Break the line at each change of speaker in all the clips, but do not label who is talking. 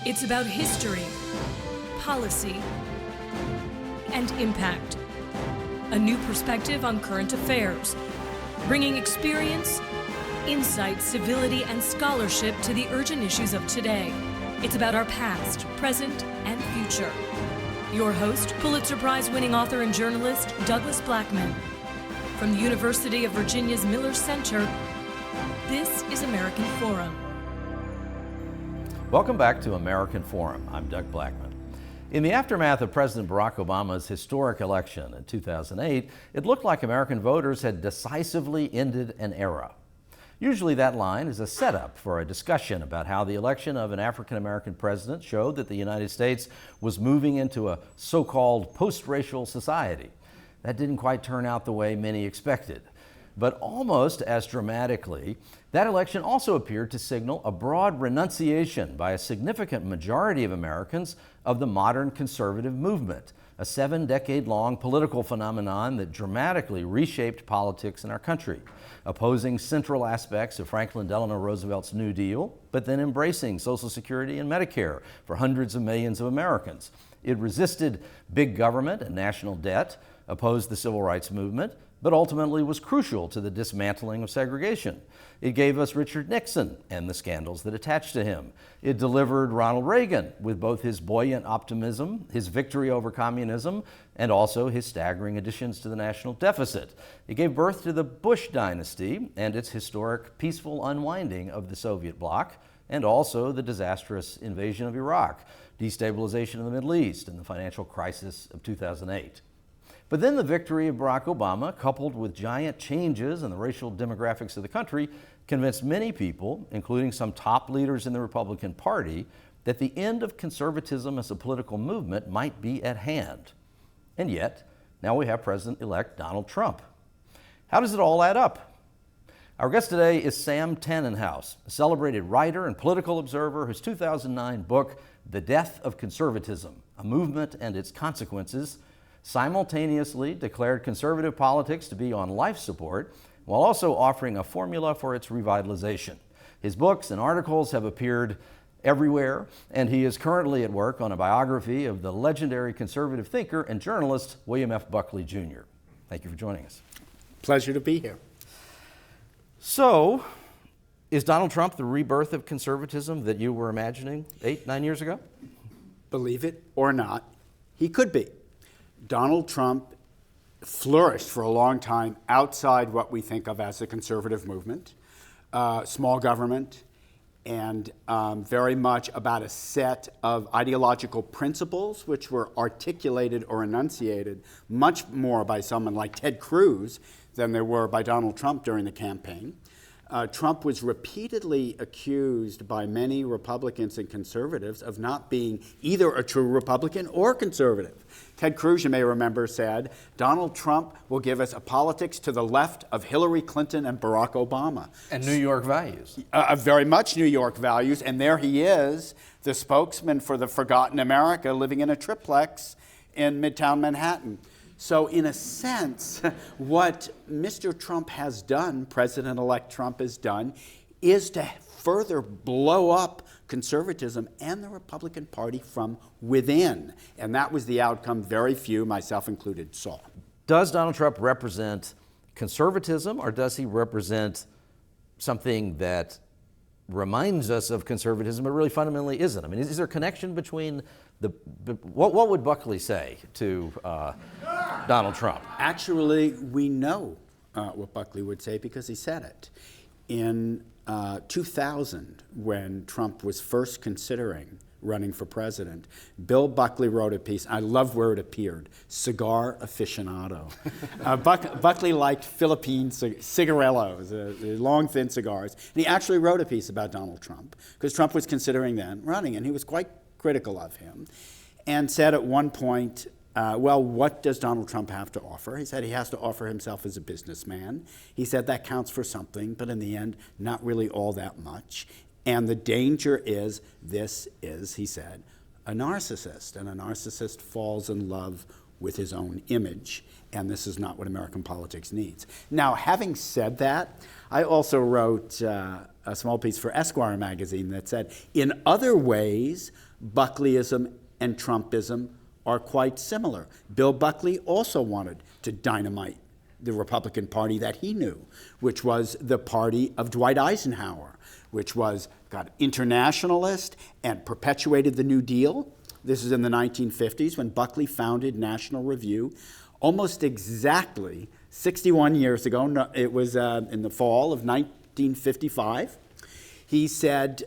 It's about history, policy, and impact. A new perspective on current affairs, bringing experience, insight, civility, and scholarship to the urgent issues of today. It's about our past, present, and future. Your host, Pulitzer Prize-winning author and journalist Douglas Blackman. From the University of Virginia's Miller Center, this is American Forum.
Welcome back to American Forum. I'm Doug Blackman. In the aftermath of President Barack Obama's historic election in 2008, it looked like American voters had decisively ended an era. Usually that line is a setup for a discussion about how the election of an African-American president showed that the United States was moving into a so-called post-racial society. That didn't quite turn out the way many expected. But almost as dramatically, that election also appeared to signal a broad renunciation by a significant majority of Americans of the modern conservative movement, a 7-decade-long political phenomenon that dramatically reshaped politics in our country, opposing central aspects of Franklin Delano Roosevelt's New Deal, but then embracing Social Security and Medicare for hundreds of millions of Americans. It resisted big government and national debt, opposed the civil rights movement, but ultimately was crucial to the dismantling of segregation. It gave us Richard Nixon and the scandals that attached to him. It delivered Ronald Reagan with both his buoyant optimism, his victory over communism, and also his staggering additions to the national deficit. It gave birth to the Bush dynasty and its historic peaceful unwinding of the Soviet bloc, and also the disastrous invasion of Iraq, destabilization of the Middle East, and the financial crisis of 2008. But then the victory of Barack Obama, coupled with giant changes in the racial demographics of the country, convinced many people, including some top leaders in the Republican Party, that the end of conservatism as a political movement might be at hand. And yet, now we have President-elect Donald Trump. How does it all add up? Our guest today is Sam Tanenhaus, a celebrated writer and political observer whose 2009 book, The Death of Conservatism, A Movement and Its Consequences, simultaneously declared conservative politics to be on life support, while also offering a formula for its revitalization. His books and articles have appeared everywhere, and he is currently at work on a biography of the legendary conservative thinker and journalist William F. Buckley, Jr. Thank you for joining us.
Pleasure to be here.
So, is Donald Trump the rebirth of conservatism that you were imagining 8-9 years ago?
Believe it or not, he could be. Donald Trump flourished for a long time outside what we think of as the conservative movement, small government, and very much about a set of ideological principles which were articulated or enunciated much more by someone like Ted Cruz than they were by Donald Trump during the campaign. Trump was repeatedly accused by many Republicans and conservatives of not being either a true Republican or conservative. Ted Cruz, you may remember, said, Donald Trump will give us a politics to the left of Hillary Clinton and Barack Obama.
And New York values.
Very much New York values, and there he is, the spokesman for the forgotten America living in a triplex in Midtown Manhattan. So in a sense, what Mr. Trump has done, President-elect Trump has done, is to further blow up conservatism and the Republican Party from within. And that was the outcome very few, myself included, saw.
Does Donald Trump represent conservatism, or does he represent something that reminds us of conservatism but really fundamentally isn't? I mean, is there a connection between what would Buckley say to Donald Trump?
Actually, we know what Buckley would say because he said it. In 2000, when Trump was first considering running for president, Bill Buckley wrote a piece. I love where it appeared, cigar aficionado. Buckley liked Philippine cigarillos, the long, thin cigars. And he actually wrote a piece about Donald Trump because Trump was considering then running, and he was quite critical of him and said at one point, well, what does Donald Trump have to offer? He said he has to offer himself as a businessman. He said that counts for something, but in the end, not really all that much. And the danger is, this is, he said, a narcissist. And a narcissist falls in love with his own image. And this is not what American politics needs. Now, having said that, I also wrote a small piece for Esquire magazine that said, in other ways, Buckleyism and Trumpism are quite similar. Bill Buckley also wanted to dynamite the Republican Party that he knew, which was the party of Dwight Eisenhower, which got internationalist and perpetuated the New Deal. This is in the 1950s when Buckley founded National Review. Almost exactly 61 years ago, it was in the fall of 1955, he said,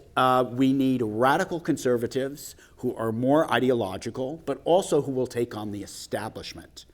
we need radical conservatives who are more ideological, but also who will take on the establishment.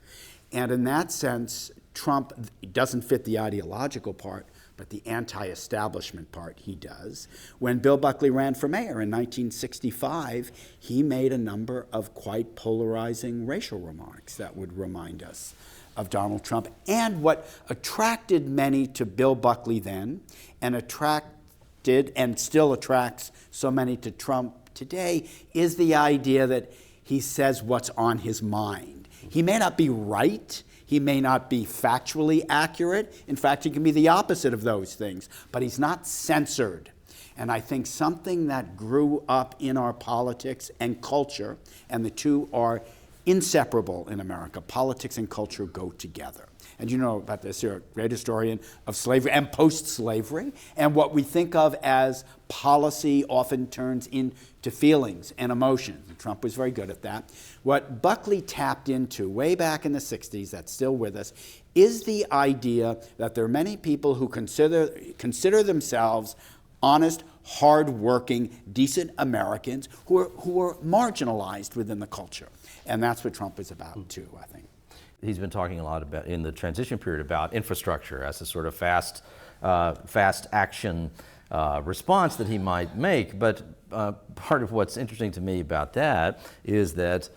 And in that sense, Trump doesn't fit the ideological part, but the anti-establishment part he does. When Bill Buckley ran for mayor in 1965, he made a number of quite polarizing racial remarks that would remind us of Donald Trump. And what attracted many to Bill Buckley then, and attracted and still attracts so many to Trump today, is the idea that he says what's on his mind. He may not be right, he may not be factually accurate. In fact, he can be the opposite of those things, but he's not censored. And I think something that grew up in our politics and culture, and the two are inseparable in America. Politics and culture go together. And you know about this, you're a great historian of slavery and post-slavery. And what we think of as policy often turns into feelings and emotions. And Trump was very good at that. What Buckley tapped into way back in the 60s, that's still with us, is the idea that there are many people who consider themselves honest, hard-working, decent Americans who are marginalized within the culture. And that's what Trump is about, too, I think.
He's been talking a lot about, in the transition period, about infrastructure as a sort of fast action response that he might make. But part of what's interesting to me about that is that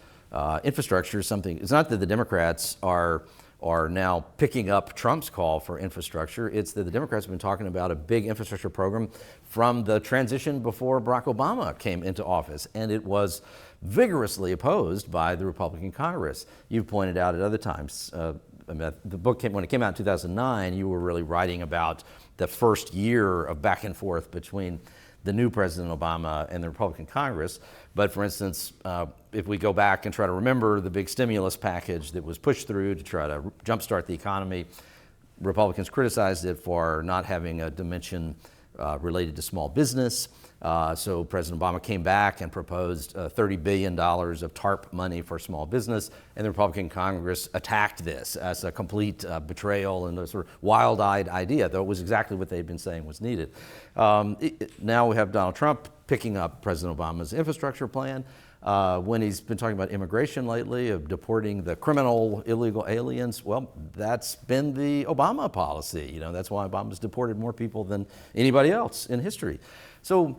infrastructure is something, it's not that the Democrats are now picking up Trump's call for infrastructure. It's that the Democrats have been talking about a big infrastructure program from the transition before Barack Obama came into office, and it was vigorously opposed by the Republican Congress. You've pointed out at other times, the book when it came out in 2009, you were really writing about the first year of back and forth between the new President Obama and the Republican Congress. But for instance, if we go back and try to remember the big stimulus package that was pushed through to try to jumpstart the economy, Republicans criticized it for not having a dimension related to small business. So President Obama came back and proposed $30 billion of TARP money for small business, and the Republican Congress attacked this as a complete betrayal and a sort of wild-eyed idea, though it was exactly what they'd been saying was needed. Now we have Donald Trump picking up President Obama's infrastructure plan. When he's been talking about immigration lately, of deporting the criminal illegal aliens, well, that's been the Obama policy. You know, that's why Obama's deported more people than anybody else in history. So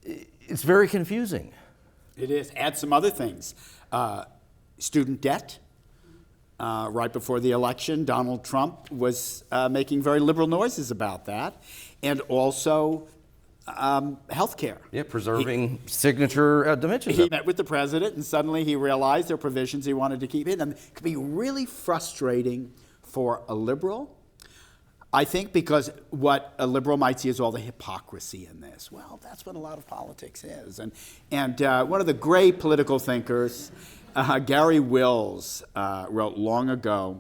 it's very confusing.
It is. Add some other things. Student debt. Right before the election, Donald Trump was making very liberal noises about that. And also health care.
Yeah, preserving signature dimensions.
He met with the president, and suddenly he realized there are provisions he wanted to keep in. And it could be really frustrating for a liberal, I think, because what a liberal might see is all the hypocrisy in this. Well, that's what a lot of politics is. And one of the great political thinkers, Gary Wills, wrote long ago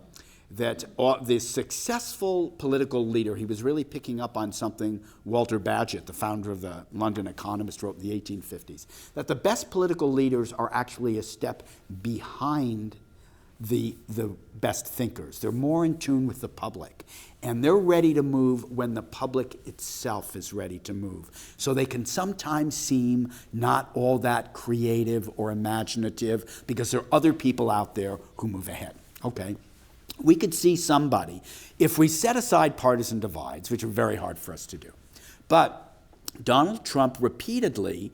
that the successful political leader, he was really picking up on something Walter Bagehot, the founder of the London Economist, wrote in the 1850s, that the best political leaders are actually a step behind the best thinkers. They're more in tune with the public, and they're ready to move when the public itself is ready to move. So they can sometimes seem not all that creative or imaginative because there are other people out there who move ahead. Okay. We could see somebody, if we set aside partisan divides, which are very hard for us to do, but Donald Trump repeatedly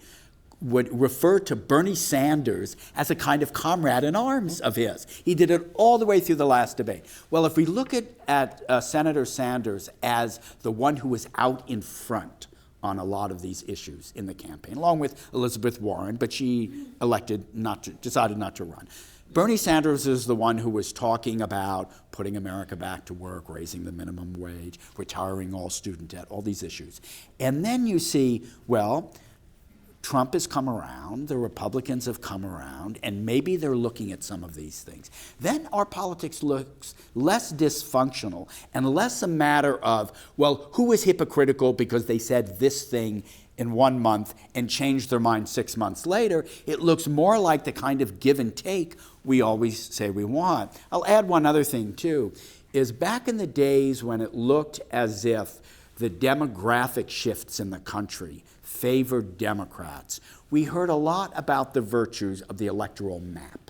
would refer to Bernie Sanders as a kind of comrade in arms of his. He did it all the way through the last debate. Well, if we look at Senator Sanders as the one who was out in front on a lot of these issues in the campaign, along with Elizabeth Warren, but she decided not to run. Bernie Sanders is the one who was talking about putting America back to work, raising the minimum wage, retiring all student debt, all these issues. And then you see, well, Trump has come around, the Republicans have come around, and maybe they're looking at some of these things. Then our politics looks less dysfunctional and less a matter of, well, who is hypocritical because they said this thing in 1 month and changed their mind 6 months later. It looks more like the kind of give and take we always say we want. I'll add one other thing, too, is back in the days when it looked as if the demographic shifts in the country favored Democrats, we heard a lot about the virtues of the electoral map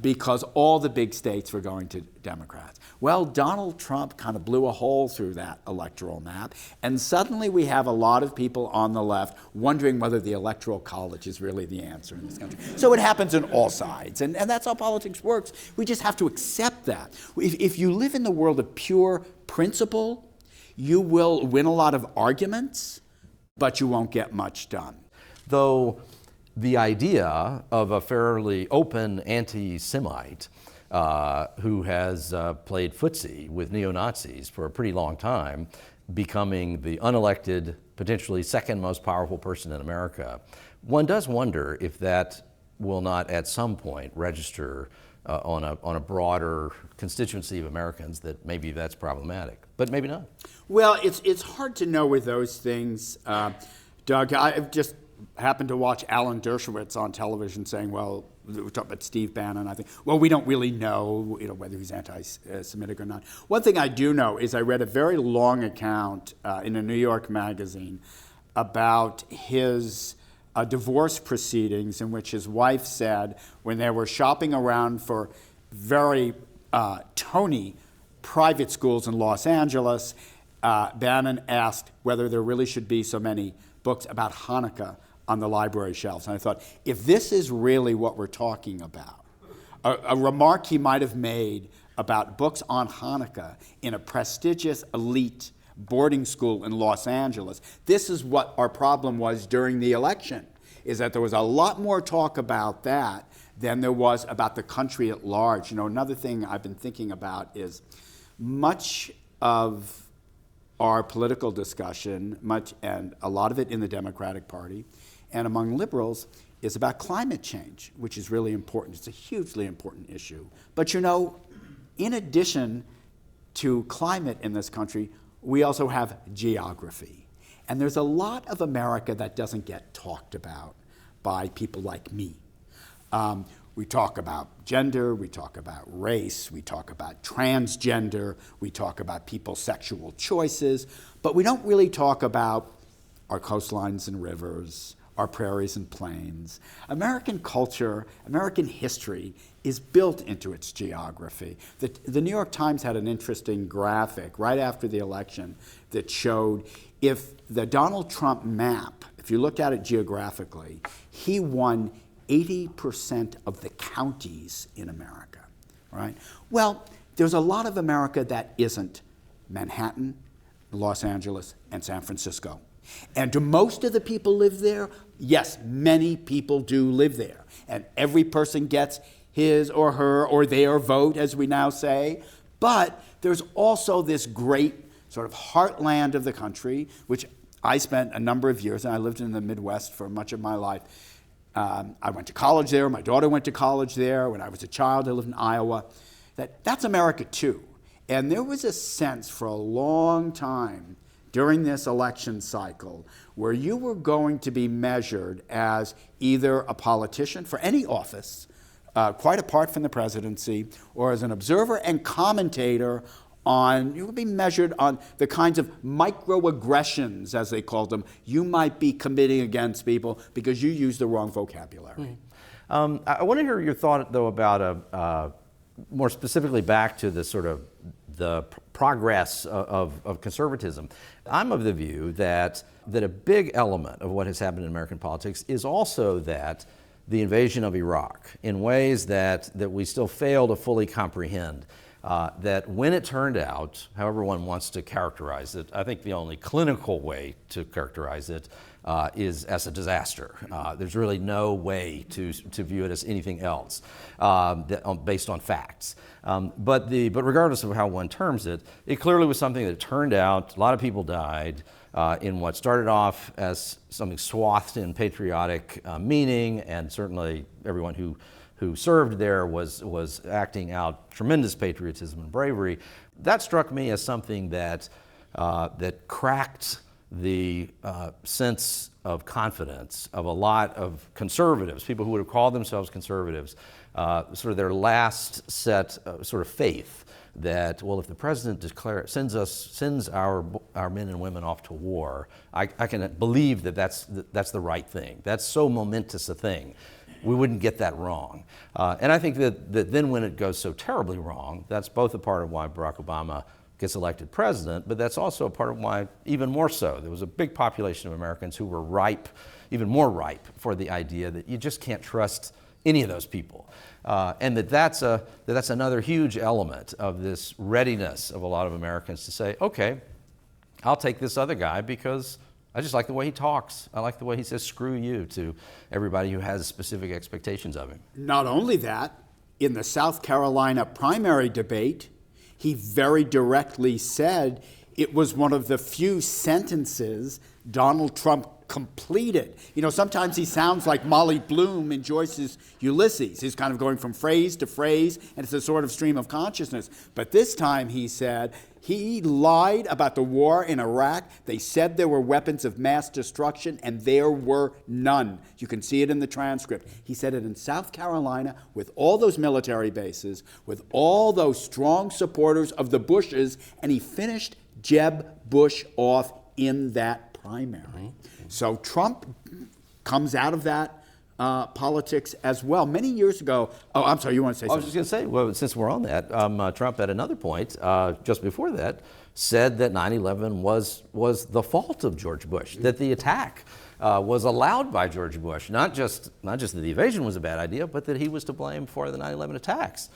because all the big states were going to Democrats. Well, Donald Trump kind of blew a hole through that electoral map, and suddenly we have a lot of people on the left wondering whether the Electoral College is really the answer in this country. So it happens on all sides, and that's how politics works. We just have to accept that. If you live in the world of pure principle, you will win a lot of arguments, but you won't get much done.
Though the idea of a fairly open anti-Semite who has played footsie with neo-Nazis for a pretty long time, becoming the unelected, potentially second most powerful person in America, one does wonder if that will not at some point register on a broader constituency of Americans that maybe that's problematic, but maybe not.
Well, it's hard to know with those things, Doug. I've just happened to watch Alan Dershowitz on television saying, well, we're talking about Steve Bannon, I think, well, we don't really know, whether he's anti-Semitic or not. One thing I do know is I read a very long account in a New York magazine about his divorce proceedings in which his wife said when they were shopping around for very Tony private schools in Los Angeles, Bannon asked whether there really should be so many books about Hanukkah on the library shelves. And I thought, if this is really what we're talking about, a remark he might have made about books on Hanukkah in a prestigious elite boarding school in Los Angeles, this is what our problem was during the election, is that there was a lot more talk about that than there was about the country at large. Another thing I've been thinking about is much of our political discussion, and a lot of it in the Democratic Party and among liberals, is about climate change, which is really important. It's a hugely important issue. But in addition to climate in this country, we also have geography. And there's a lot of America that doesn't get talked about by people like me. We talk about gender, we talk about race, we talk about transgender, we talk about people's sexual choices, but we don't really talk about our coastlines and rivers, our prairies and plains. American culture, American history is built into its geography. The New York Times had an interesting graphic right after the election that showed if the Donald Trump map, if you looked at it geographically, he won 80% of the counties in America, right? Well, there's a lot of America that isn't Manhattan, Los Angeles, and San Francisco. And do most of the people live there? Yes, many people do live there. And every person gets his or her or their vote, as we now say. But there's also this great sort of heartland of the country, which I spent a number of years, and I lived in the Midwest for much of my life. I went to college there. My daughter went to college there. When I was a child, I lived in Iowa. That's America, too. And there was a sense for a long time during this election cycle where you were going to be measured as either a politician for any office, quite apart from the presidency, or as an observer and commentator you would be measured on the kinds of microaggressions, as they called them, you might be committing against people because you use the wrong vocabulary.
I want to hear your thought, though, about more specifically back to the sort of the progress of conservatism. I'm of the view that a big element of what has happened in American politics is also that the invasion of Iraq, in ways that we still fail to fully comprehend, that when it turned out, however one wants to characterize it, I think the only clinical way to characterize it is as a disaster. There's really no way to view it as anything else based on facts. But regardless of how one terms it, it clearly was something that turned out, a lot of people died in what started off as something swathed in patriotic meaning, and certainly everyone who served there was acting out tremendous patriotism and bravery. That struck me as something that cracked the sense of confidence of a lot of conservatives, people who would have called themselves conservatives, sort of their last set of sort of faith that, well, if the president sends our men and women off to war, I can believe that that's the right thing. That's so momentous a thing. We wouldn't get that wrong. And I think that then when it goes so terribly wrong, that's both a part of why Barack Obama gets elected president, but that's also a part of why, even more so, there was a big population of Americans who were ripe, even more ripe, for the idea that you just can't trust any of those people. And that's another huge element of this readiness of a lot of Americans to say, okay, I'll take this other guy because I just like the way he talks. I like the way he says screw you to everybody who has specific expectations of him.
Not only that, in the South Carolina primary debate, he very directly said it was one of the few sentences Donald Trump completed. You know, sometimes he sounds like Molly Bloom in Joyce's Ulysses. He's kind of going from phrase to phrase, and it's a sort of stream of consciousness. But this time he said he lied about the war in Iraq. They said there were weapons of mass destruction, and there were none. You can see it in the transcript. He said it in South Carolina with all those military bases, with all those strong supporters of the Bushes, and he finished Jeb Bush off in that primary. Mm-hmm. So Trump comes out of that politics as well. Many years ago, oh, I'm sorry, you want to say something?
I was just going to say, well, since we're on that, Trump at another point, just before that, said that 9/11 was the fault of George Bush, that the attack was allowed by George Bush, not just that the evasion was a bad idea, but that he was to blame for the 9/11 attacks.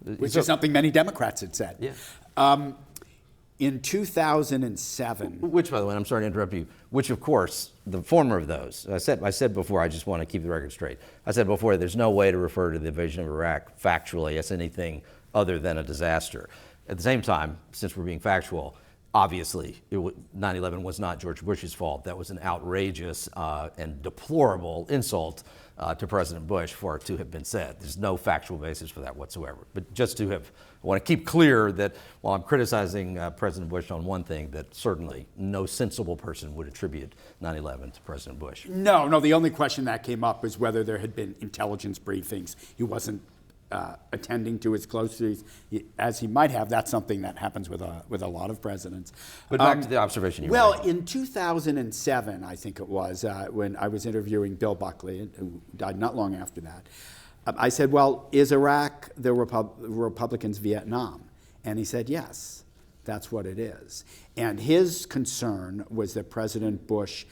Which is something many Democrats had said.
Yeah.
In 2007,
which, by the way, I'm sorry to interrupt you, which, of course, the former of those, I said before, I just want to keep the record straight. I said before, there's no way to refer to the invasion of Iraq factually as anything other than a disaster. At the same time, since we're being factual, obviously 9/11 was not George Bush's fault. That was an outrageous and deplorable insult to President Bush for it to have been said. There's no factual basis for that whatsoever. But just to have, I want to keep clear that while I'm criticizing President Bush on one thing, that certainly no sensible person would attribute 9/11 to President Bush.
No, the only question that came up was whether there had been intelligence briefings. He wasn't attending to as closely as he might have. That's something that happens with a lot of presidents.
But back to the observation you
Well,
made.
in 2007, I think it was, when I was interviewing Bill Buckley, who died not long after that, I said, well, is Iraq the Republicans' Vietnam? And he said, yes, that's what it is. And his concern was that President Bush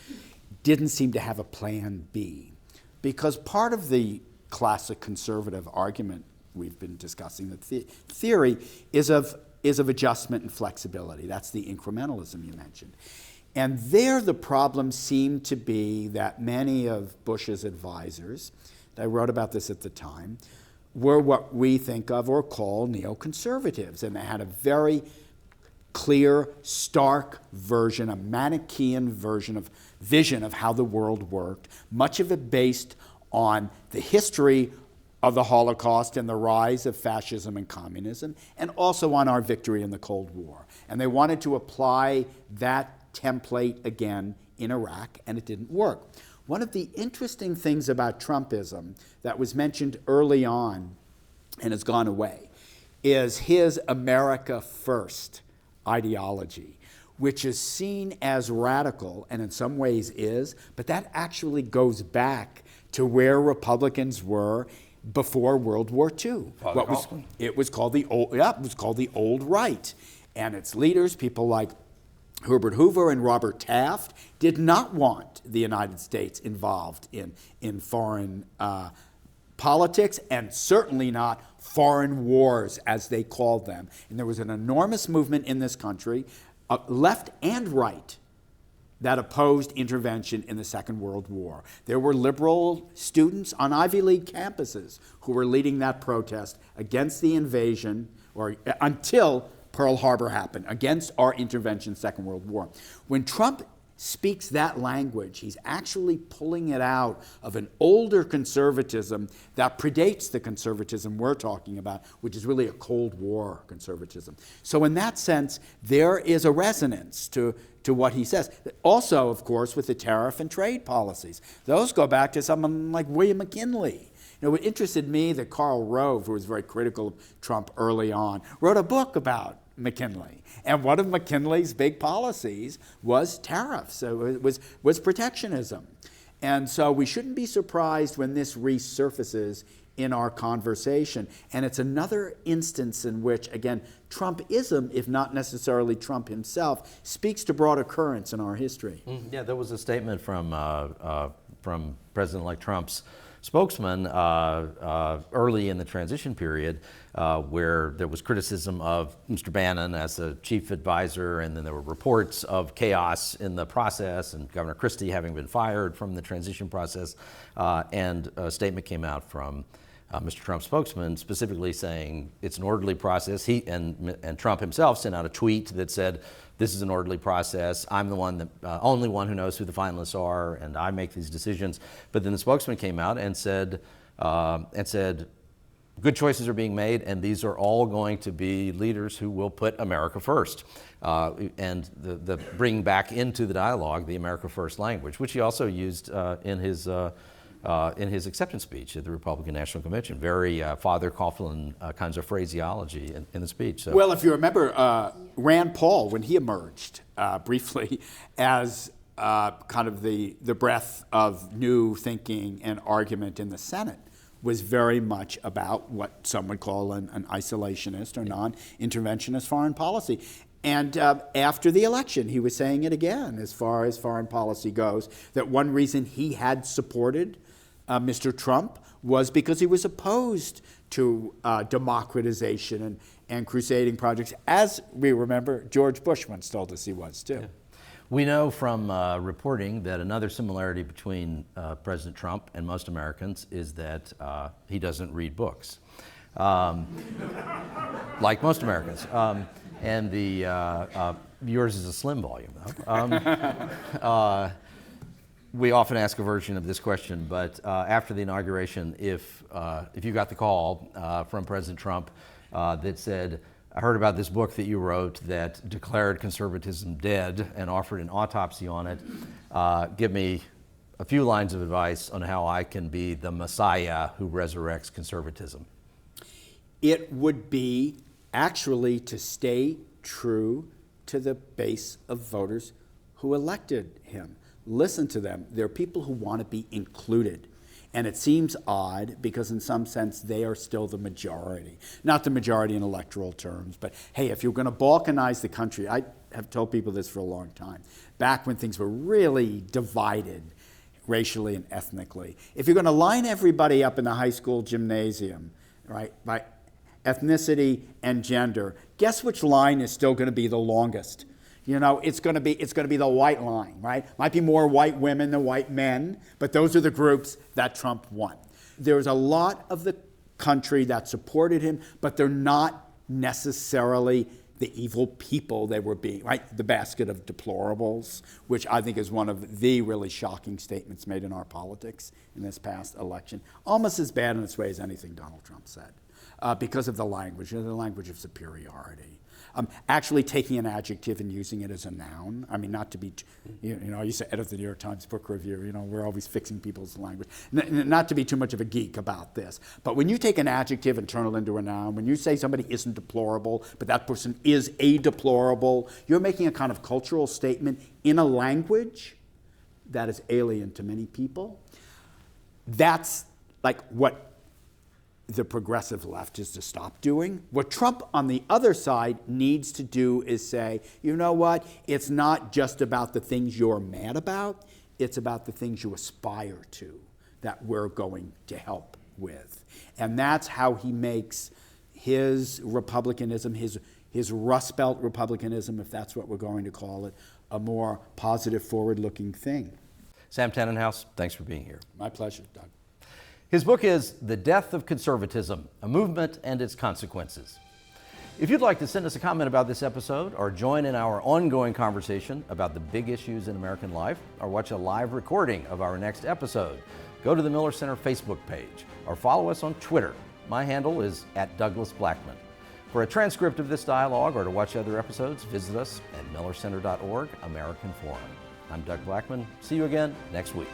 didn't seem to have a plan B. Because part of the classic conservative argument we've been discussing, the theory is of adjustment and flexibility. That's the incrementalism you mentioned. And there the problem seemed to be that many of Bush's advisors, I wrote about this at the time, were what we think of or call neoconservatives. And they had a very clear, stark version, a Manichaean vision of how the world worked, much of it based on the history of the Holocaust and the rise of fascism and communism, and also on our victory in the Cold War. And they wanted to apply that template again in Iraq, and it didn't work. One of the interesting things about Trumpism that was mentioned early on and has gone away is his America First ideology, which is seen as radical, and in some ways is, but that actually goes back to where Republicans were before World War II. It was called the old right, and its leaders, people like Herbert Hoover and Robert Taft, did not want the United States involved in foreign politics, and certainly not foreign wars, as they called them. And there was an enormous movement in this country, left and right, that opposed intervention in the Second World War. There were liberal students on Ivy League campuses who were leading that protest against the invasion, or until Pearl Harbor happened, against our intervention in the Second World War. When Trump speaks that language, he's actually pulling it out of an older conservatism that predates the conservatism we're talking about, which is really a Cold War conservatism. So in that sense, there is a resonance to what he says. Also, of course, with the tariff and trade policies. Those go back to someone like William McKinley. You know, it interested me that Karl Rove, who was very critical of Trump early on, wrote a book about McKinley. And one of McKinley's big policies was tariffs. So it was protectionism. And so we shouldn't be surprised when this resurfaces in our conversation. And it's another instance in which, again, Trumpism, if not necessarily Trump himself, speaks to broader currents in our history.
Yeah, there was a statement from President-elect Trump's spokesman early in the transition period where there was criticism of Mr. Bannon as the chief advisor, and then there were reports of chaos in the process and Governor Christie having been fired from the transition process, and a statement came out from Mr. Trump's spokesman specifically saying it's an orderly process. He and Trump himself sent out a tweet that said, "This is an orderly process. I'm the only one who knows who the finalists are, and I make these decisions." But then the spokesman came out and said, "Good choices are being made, and these are all going to be leaders who will put America first." And the bringing back into the dialogue the America First language, which he also used in his acceptance speech at the Republican National Convention. Very Father Coughlin kinds of phraseology in the speech. So.
Well, if you remember, Rand Paul, when he emerged briefly as kind of the breath of new thinking and argument in the Senate, was very much about what some would call an isolationist or non-interventionist foreign policy. And after the election, he was saying it again as far as foreign policy goes, that one reason he had supported Mr. Trump was because he was opposed to democratization and crusading projects, as we remember George Bush once told us he was too.
Yeah. We know from reporting that another similarity between President Trump and most Americans is that he doesn't read books, like most Americans. And yours is a slim volume, though. We often ask a version of this question, but after the inauguration, if you got the call from President Trump that said, "I heard about this book that you wrote that declared conservatism dead and offered an autopsy on it. Give me a few lines of advice on how I can be the Messiah who resurrects conservatism."
It would be actually to stay true to the base of voters who elected him. Listen to them. They're people who want to be included. And it seems odd because in some sense they are still the majority. Not the majority in electoral terms, but hey, if you're going to balkanize the country, I have told people this for a long time, back when things were really divided racially and ethnically, if you're going to line everybody up in the high school gymnasium, right, by ethnicity and gender, guess which line is still going to be the longest? You know, it's going to be the white line, right? Might be more white women than white men, but those are the groups that Trump won. There's a lot of the country that supported him, but they're not necessarily the evil people they were being, right? The basket of deplorables, which I think is one of the really shocking statements made in our politics in this past election. Almost as bad in its way as anything Donald Trump said, because of the language of superiority. Actually taking an adjective and using it as a noun. I mean, not to be, I used to edit the New York Times book review. We're always fixing people's language. Not to be too much of a geek about this. But when you take an adjective and turn it into a noun, when you say somebody isn't deplorable, but that person is a deplorable, you're making a kind of cultural statement in a language that is alien to many people. That's like what the progressive left is to stop doing. What Trump on the other side needs to do is say, you know what, it's not just about the things you're mad about, it's about the things you aspire to that we're going to help with. And that's how he makes his republicanism, his Rust Belt republicanism, if that's what we're going to call it, a more positive, forward-looking thing.
Sam Tanenhaus, thanks for being here.
My pleasure, Doug.
His book is The Death of Conservatism, A Movement and Its Consequences. If you'd like to send us a comment about this episode or join in our ongoing conversation about the big issues in American life or watch a live recording of our next episode, go to the Miller Center Facebook page or follow us on Twitter. My handle is @DouglasBlackman. For a transcript of this dialogue or to watch other episodes, visit us at millercenter.org, American Forum. I'm Doug Blackman. See you again next week.